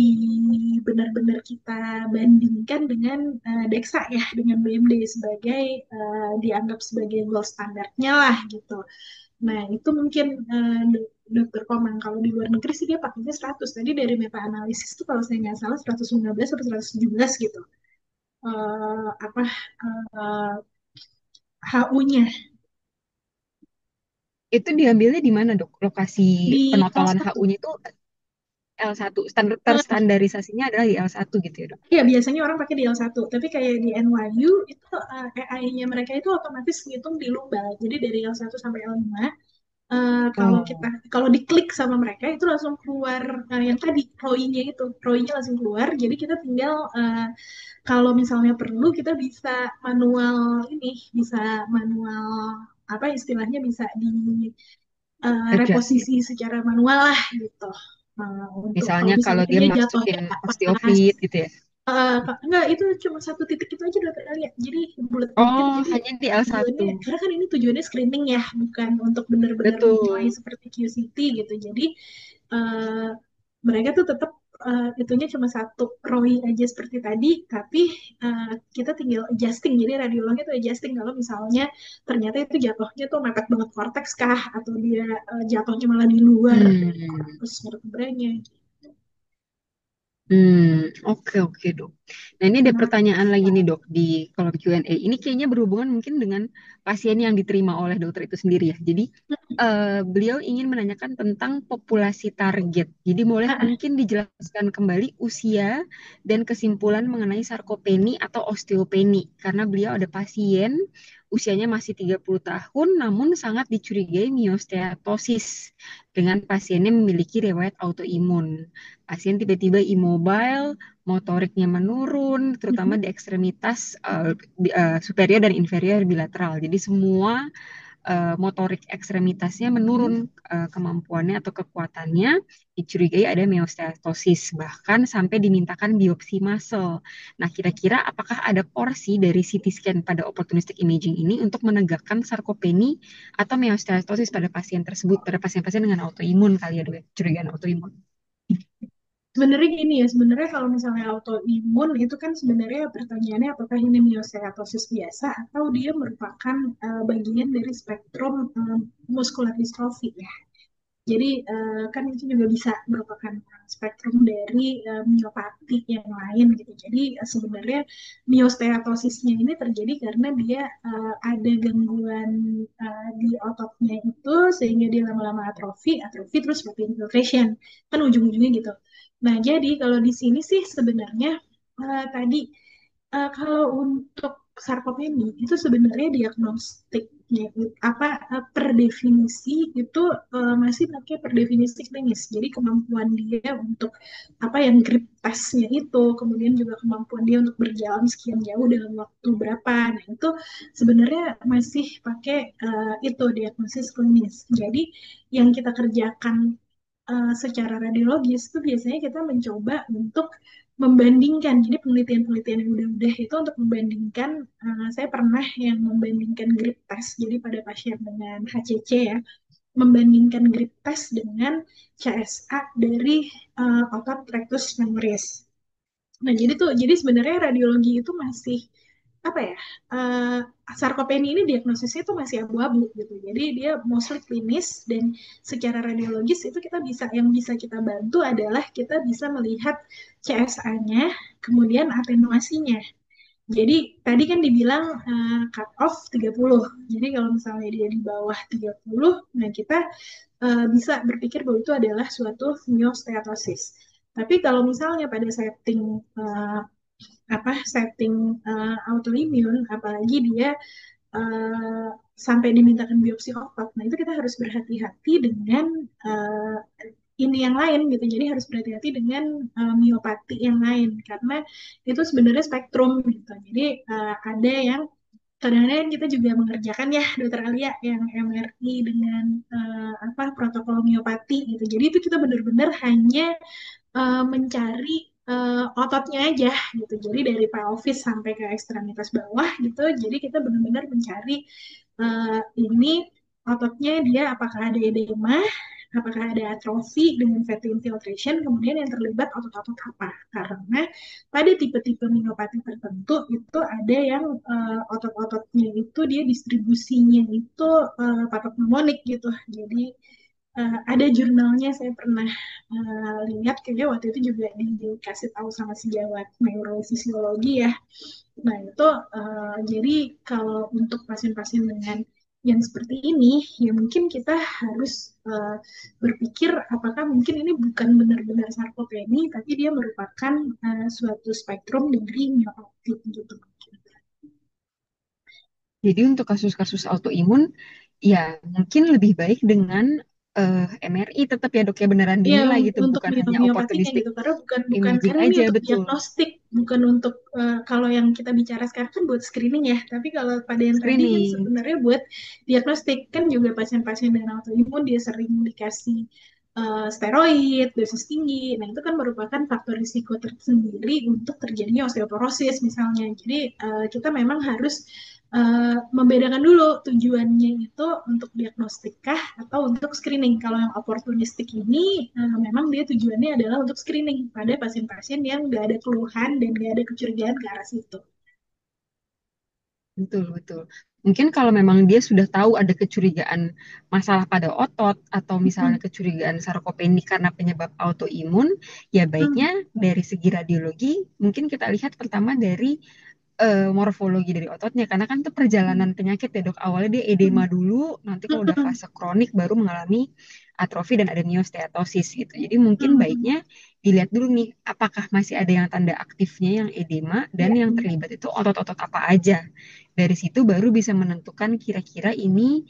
Speaker 1: benar-benar kita bandingkan dengan DEXA ya, dengan BMD sebagai dianggap sebagai gold standarnya lah gitu. Nah, itu mungkin dokter Komang. Kalau di luar negeri sih dia pakainya 100. Tadi dari meta analisis itu kalau saya nggak salah 115 atau 117 gitu. Apa HU-nya
Speaker 2: itu diambilnya di mana dok? Lokasi
Speaker 1: di
Speaker 2: penotolan
Speaker 1: L1.
Speaker 2: HU-nya itu L1. Terstandarisasinya adalah di L1 gitu ya dok?
Speaker 1: Ya, biasanya orang pakai di L1, tapi kayak di NYU itu AI-nya mereka itu otomatis ngitung di Lumba. Jadi dari L1 sampai L5,
Speaker 2: Oh,
Speaker 1: kalau diklik sama mereka itu langsung keluar yang tadi ROI-nya itu, ROI-nya langsung keluar. Jadi kita tinggal kalau misalnya perlu kita bisa manual ini, bisa manual apa istilahnya, bisa di
Speaker 2: adjust
Speaker 1: reposisi
Speaker 2: gitu.
Speaker 1: secara manual lah gitu. Untuk kalau
Speaker 2: Misalnya kalau
Speaker 1: misalnya
Speaker 2: dia
Speaker 1: dia jatuhnya
Speaker 2: masukin
Speaker 1: nggak pas.
Speaker 2: osteofit gitu ya.
Speaker 1: enggak, itu cuma satu titik itu aja dokter Alia. Jadi bulat-bulat gitu.
Speaker 2: Oh,
Speaker 1: Jadi
Speaker 2: hanya di L1.
Speaker 1: tujuannya, karena kan ini tujuannya screening ya, bukan untuk benar-benar menilai
Speaker 2: Betul.
Speaker 1: seperti QCT gitu. Jadi eh, mereka tuh tetap itunya cuma satu ROI aja seperti tadi, tapi kita tinggal adjusting. Jadi radiologi itu adjusting kalau misalnya ternyata itu jatuhnya tuh mepet banget korteks kah, atau dia jatuhnya malah di luar dari
Speaker 2: Hmm.
Speaker 1: korpus vertebranya.
Speaker 2: Oke oke dok. Nah ini ada
Speaker 1: Nah,
Speaker 2: pertanyaan lagi nih dok di kolom Q&A. Ini kayaknya berhubungan mungkin dengan pasien yang diterima oleh dokter itu sendiri ya. Jadi beliau ingin menanyakan tentang populasi target. Jadi boleh mungkin dijelaskan kembali usia dan kesimpulan mengenai sarkopeni atau osteopeni. Karena beliau ada pasien usianya masih 30 tahun namun sangat dicurigai miosteatosis dengan pasiennya memiliki riwayat autoimun. Pasien tiba-tiba immobile, motoriknya menurun, terutama di ekstremitas superior dan inferior bilateral. Jadi semua motorik ekstremitasnya menurun kemampuannya atau kekuatannya, dicurigai ada miosteatosis, bahkan sampai dimintakan biopsi muscle. Nah, kira-kira apakah ada porsi dari CT scan pada opportunistic imaging ini untuk menegakkan sarkopeni atau miosteatosis pada pasien tersebut, pada pasien-pasien dengan autoimun kali ya, dok, ya? Curigaan autoimun.
Speaker 1: sebenarnya gini ya, sebenarnya kalau misalnya autoimun itu kan sebenarnya pertanyaannya apakah ini miosteatosis biasa atau dia merupakan bagian dari spektrum muscular dystrophy ya. Jadi kan itu juga bisa merupakan spektrum dari miopati yang lain gitu. Jadi sebenarnya miosteatosisnya ini terjadi karena dia ada gangguan di ototnya itu sehingga dia lama-lama atrofi, atrofi terus protein infiltration. Kan ujung-ujungnya gitu. Nah, jadi kalau di sini sih sebenarnya tadi kalau untuk sarkopeni itu sebenarnya diagnostiknya apa per definisi itu masih pakai per definisi klinis. Jadi kemampuan dia untuk apa yang grip testnya itu, kemudian juga kemampuan dia untuk berjalan sekian jauh dalam waktu berapa. Nah, itu sebenarnya masih pakai itu diagnosis klinis. Jadi yang kita kerjakan secara radiologis itu biasanya kita mencoba untuk membandingkan. Jadi penelitian-penelitian yang udah-udah itu untuk membandingkan, saya pernah yang membandingkan grip test. Jadi pada pasien dengan HCC ya, membandingkan grip test dengan CSA dari otot rectus femoris. Nah, jadi sebenarnya radiologi itu masih apa ya? Uh, Sarkopeni ini diagnosisnya itu masih abu-abu gitu. Jadi dia mostly klinis dan secara radiologis itu kita bisa yang bisa kita bantu adalah kita bisa melihat CSA-nya, kemudian atenuasinya. Jadi tadi kan dibilang cut off 30. Jadi kalau misalnya dia di bawah 30, nah kita bisa berpikir bahwa itu adalah suatu miosteatosis. Tapi kalau misalnya pada setting uh, setting autoimun, apalagi dia uh, sampai dimintakan biopsi otot, nah itu kita harus berhati-hati dengan uh, ini yang lain gitu. Jadi harus berhati-hati dengan miopati yang lain karena itu sebenarnya spektrum gitu. Jadi ada yang kadang-kadang kita juga mengerjakan ya dokter Alia yang MRI dengan protokol miopati gitu. Jadi itu kita benar-benar hanya mencari ototnya aja gitu. Jadi dari pelvis sampai ke ekstremitas bawah gitu. Jadi kita benar-benar mencari ini ototnya dia apakah ada edema, apakah ada atrofi dengan fatty infiltration, kemudian yang terlibat otot-otot apa. Karena pada tipe-tipe miopati tertentu itu ada yang otot-ototnya itu dia distribusinya itu patognomonik gitu. Jadi ada jurnalnya saya pernah lihat kayaknya waktu itu juga dikasih tahu sama sejawat neurofisiologi ya. Nah itu jadi kalau untuk pasien-pasien dengan yang seperti ini, ya mungkin kita harus berpikir apakah mungkin ini bukan benar-benar sarkopeni, tapi dia merupakan suatu spektrum dari miopati gitu.
Speaker 2: Jadi untuk kasus-kasus autoimun, ya mungkin lebih baik dengan MRI tetap ya dok ya beneran
Speaker 1: Iya,
Speaker 2: dinilai gitu,
Speaker 1: untuk
Speaker 2: bukan hanya
Speaker 1: miopatinya
Speaker 2: opportunistic
Speaker 1: gitu, karena bukan bukan
Speaker 2: imaging
Speaker 1: karena ini
Speaker 2: aja,
Speaker 1: untuk
Speaker 2: betul.
Speaker 1: diagnostik, bukan untuk kalau yang kita bicara sekarang kan buat screening ya, tapi kalau pada yang tadi kan
Speaker 2: Screening.
Speaker 1: sebenarnya buat diagnostik kan juga pasien-pasien dengan autoimun dia sering dikasih steroid, dosis tinggi. Nah, itu kan merupakan faktor risiko tersendiri untuk terjadinya osteoporosis misalnya. Jadi, kita memang harus membedakan dulu tujuannya itu untuk diagnostik kah atau untuk screening. Kalau yang opportunistik ini memang dia tujuannya adalah untuk screening pada pasien-pasien yang nggak ada keluhan dan nggak ada kecurigaan ke arah situ.
Speaker 2: Betul, betul. Mungkin kalau memang dia sudah tahu ada kecurigaan masalah pada otot atau misalnya
Speaker 1: Hmm.
Speaker 2: kecurigaan sarkopeni karena penyebab autoimun, ya
Speaker 1: Hmm.
Speaker 2: baiknya dari segi radiologi mungkin kita lihat pertama dari morfologi dari ototnya karena kan itu perjalanan penyakit ya dok. Awalnya dia
Speaker 1: Hmm.
Speaker 2: edema dulu, nanti kalau udah
Speaker 1: Hmm.
Speaker 2: fase kronik baru mengalami atrofi dan ada miosteatosis gitu. Jadi mungkin
Speaker 1: Hmm.
Speaker 2: baiknya dilihat dulu nih apakah masih ada yang tanda aktifnya yang edema dan
Speaker 1: Ya,
Speaker 2: yang
Speaker 1: ya.
Speaker 2: terlibat itu otot-otot apa aja. Dari situ baru bisa menentukan kira-kira ini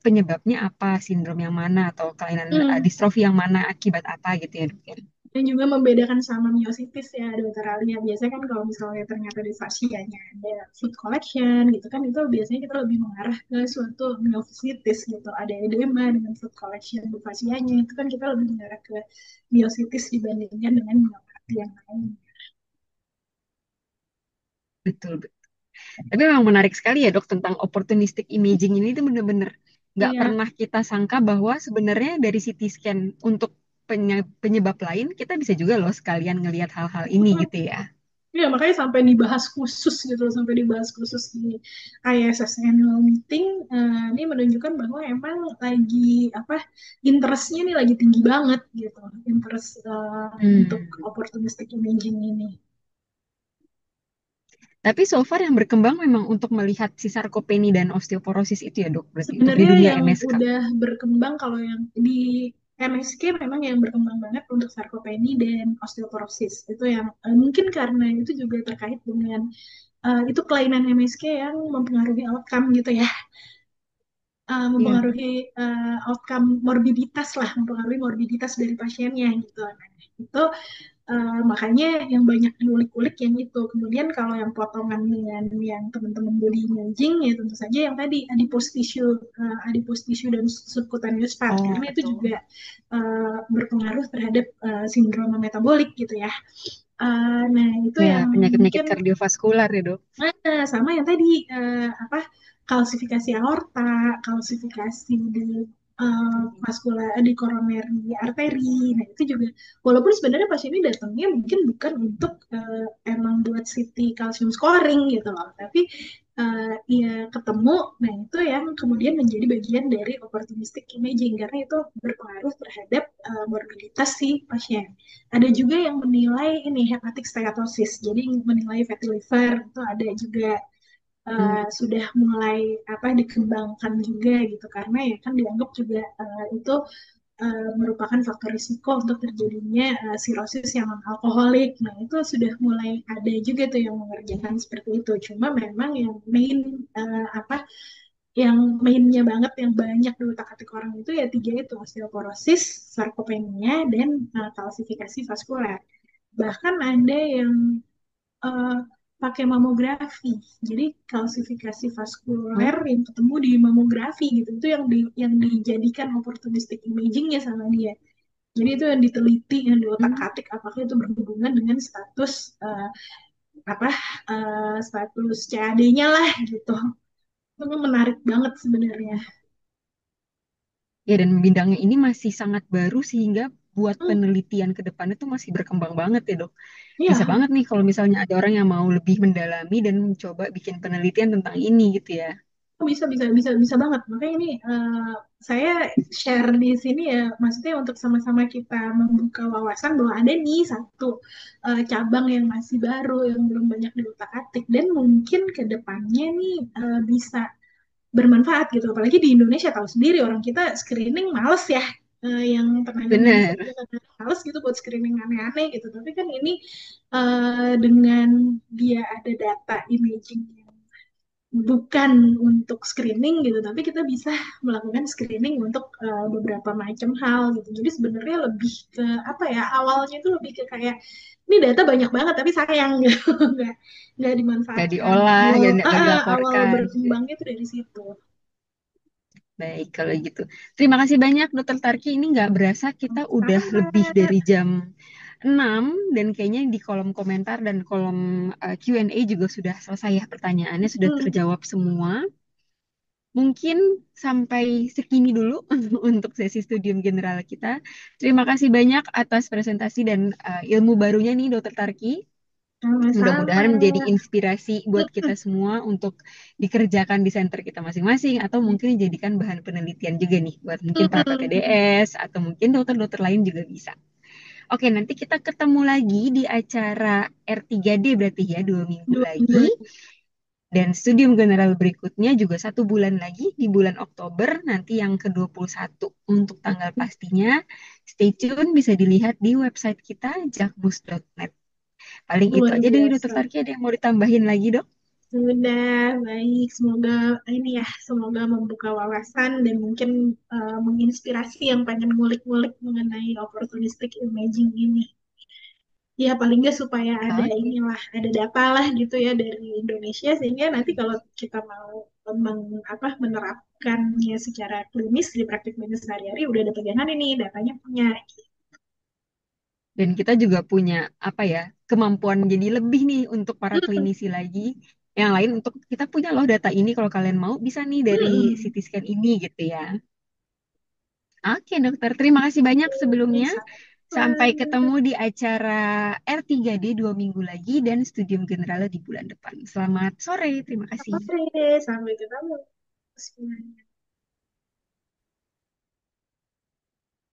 Speaker 2: penyebabnya apa, sindrom yang mana atau kelainan
Speaker 1: Hmm.
Speaker 2: distrofi yang mana akibat apa gitu ya dok ya.
Speaker 1: Dan juga membedakan sama miositis ya dokter Alia. Biasanya kan kalau misalnya ternyata di fasianya ada food collection gitu kan, itu biasanya kita lebih mengarah ke suatu miositis gitu. Ada edema dengan food collection di fasianya, itu kan kita lebih mengarah ke miositis dibandingkan dengan miopati yang lain.
Speaker 2: Betul, betul. Tapi memang menarik sekali ya dok tentang opportunistic imaging ini itu bener-bener nggak
Speaker 1: Iya,
Speaker 2: pernah kita sangka bahwa sebenarnya dari CT scan untuk penyebab lain kita bisa juga loh sekalian ngelihat hal-hal ini gitu ya.
Speaker 1: iya, makanya sampai dibahas khusus gitu, sampai dibahas khusus di ISS Annual Meeting. Ini menunjukkan bahwa emang lagi apa interestnya nih lagi tinggi banget gitu, interest untuk
Speaker 2: Hmm.
Speaker 1: opportunistic imaging ini.
Speaker 2: Tapi so far yang berkembang memang untuk melihat si sarkopeni dan osteoporosis itu ya dok, berarti untuk di
Speaker 1: Sebenarnya
Speaker 2: dunia
Speaker 1: yang
Speaker 2: MSK.
Speaker 1: udah berkembang kalau yang di MSK memang yang berkembang banget untuk sarkopeni dan osteoporosis. Itu yang mungkin karena itu juga terkait dengan itu kelainan MSK yang mempengaruhi outcome gitu ya.
Speaker 2: Iya.
Speaker 1: Mempengaruhi outcome morbiditas lah, mempengaruhi morbiditas dari pasiennya gitu. Nah, itu makanya yang banyak diulik-ulik yang itu. Kemudian kalau yang potongan dengan yang teman-teman body imaging ya tentu saja yang tadi adipose tissue dan subcutaneous fat
Speaker 2: Oh
Speaker 1: karena itu
Speaker 2: betul.
Speaker 1: juga berpengaruh terhadap sindroma metabolik gitu ya. Nah itu
Speaker 2: Ya
Speaker 1: yang
Speaker 2: penyakit-penyakit
Speaker 1: mungkin
Speaker 2: kardiovaskular ya dok.
Speaker 1: sama yang tadi apa kalsifikasi aorta, kalsifikasi di vaskular di koroneri arteri. Nah, itu juga walaupun sebenarnya pasien ini datangnya mungkin bukan untuk emang buat CT calcium scoring gitu loh, tapi ya ketemu. Nah, itu yang kemudian menjadi bagian dari opportunistic imaging karena itu berpengaruh terhadap morbiditas si pasien. Ada juga yang menilai ini hepatic steatosis, jadi menilai fatty liver itu ada juga
Speaker 2: Hmm.
Speaker 1: sudah mulai apa dikembangkan juga gitu karena ya kan dianggap juga itu merupakan faktor risiko untuk terjadinya sirosis yang alkoholik. Nah itu sudah mulai ada juga tuh yang mengerjakan seperti itu. Cuma memang yang main apa yang mainnya banget yang banyak diutak-atik orang itu ya tiga itu osteoporosis, sarkopenia, dan kalsifikasi vaskuler. Bahkan ada yang eh, pakai mamografi. Jadi kalsifikasi vaskuler
Speaker 2: Oh.
Speaker 1: yang ketemu di mamografi gitu. Itu yang dijadikan opportunistic imagingnya sama dia. Jadi itu yang diteliti, yang
Speaker 2: Hmm.
Speaker 1: diotak-atik apakah itu berhubungan dengan status apa status CAD-nya lah gitu. Itu menarik banget sebenarnya.
Speaker 2: Ya dan bidangnya ini masih sangat baru sehingga buat
Speaker 1: Hmm,
Speaker 2: penelitian ke depan itu masih berkembang banget ya dok. Bisa
Speaker 1: iya,
Speaker 2: banget nih kalau misalnya ada orang yang mau lebih mendalami dan mencoba bikin penelitian tentang ini gitu ya.
Speaker 1: bisa bisa bisa bisa banget. Makanya ini saya share di sini ya, maksudnya untuk sama-sama kita membuka wawasan bahwa ada nih satu cabang yang masih baru yang belum banyak diutak-atik dan mungkin ke depannya nih bisa bermanfaat gitu. Apalagi di Indonesia tahu sendiri orang kita screening males ya. Yang tenaga medis
Speaker 2: Bener.
Speaker 1: aja kadang males gitu buat screening aneh-aneh gitu. Tapi kan ini dengan dia ada data imaging bukan untuk screening gitu, tapi kita bisa melakukan screening untuk beberapa macam hal gitu. Jadi sebenarnya lebih ke apa ya? Awalnya itu lebih ke kayak ini data banyak banget tapi sayang gitu, nggak
Speaker 2: Gak
Speaker 1: dimanfaatkan.
Speaker 2: diolah,
Speaker 1: Awal
Speaker 2: ya gak
Speaker 1: awal
Speaker 2: dilaporkan.
Speaker 1: berkembangnya itu dari situ.
Speaker 2: Baik, kalau gitu. Terima kasih banyak, Dokter Tarki. Ini nggak berasa kita udah lebih
Speaker 1: Sama.
Speaker 2: dari jam 6 dan kayaknya di kolom komentar dan kolom Q&A juga sudah selesai ya pertanyaannya, sudah
Speaker 1: Hmm,
Speaker 2: terjawab semua. Mungkin sampai segini dulu untuk sesi studium general kita. Terima kasih banyak atas presentasi dan ilmu barunya nih, Dokter Tarki.
Speaker 1: sama-sama.
Speaker 2: Mudah-mudahan menjadi inspirasi buat kita semua untuk dikerjakan di center kita masing-masing atau mungkin dijadikan bahan penelitian juga nih buat mungkin para
Speaker 1: Hmm,
Speaker 2: PPDS atau mungkin dokter-dokter lain juga bisa. Oke, nanti kita ketemu lagi di acara R3D berarti ya 2 minggu
Speaker 1: 2 minggu
Speaker 2: lagi.
Speaker 1: lagi.
Speaker 2: Dan studium general berikutnya juga 1 bulan lagi di bulan Oktober nanti yang ke-21. Untuk tanggal pastinya, stay tune bisa dilihat di website kita jakmus.net. Paling itu
Speaker 1: Luar
Speaker 2: aja dari Dokter
Speaker 1: biasa.
Speaker 2: Tarki, ada yang mau ditambahin lagi, Dok?
Speaker 1: Sudah baik, semoga ini ya, semoga membuka wawasan dan mungkin menginspirasi yang pengen ngulik-ngulik mengenai opportunistic imaging ini. Ya paling nggak supaya ada
Speaker 2: Oke.
Speaker 1: inilah, ada data lah gitu ya dari Indonesia sehingga nanti kalau kita mau menerapkannya secara klinis di praktik medis sehari-hari udah ada pegangan ini datanya punya.
Speaker 2: Dan kita juga punya apa ya, kemampuan jadi lebih nih untuk para
Speaker 1: Hmm,
Speaker 2: klinisi lagi. Yang lain untuk kita punya loh data ini kalau kalian mau bisa nih dari
Speaker 1: hmm,
Speaker 2: CT scan ini gitu ya. Oke, dokter. Terima kasih banyak sebelumnya. Sampai ketemu
Speaker 1: sama-sama.
Speaker 2: di acara R3D 2 minggu lagi dan studium general di bulan depan. Selamat sore. Terima kasih.
Speaker 1: Oke, sampai ketemu semuanya.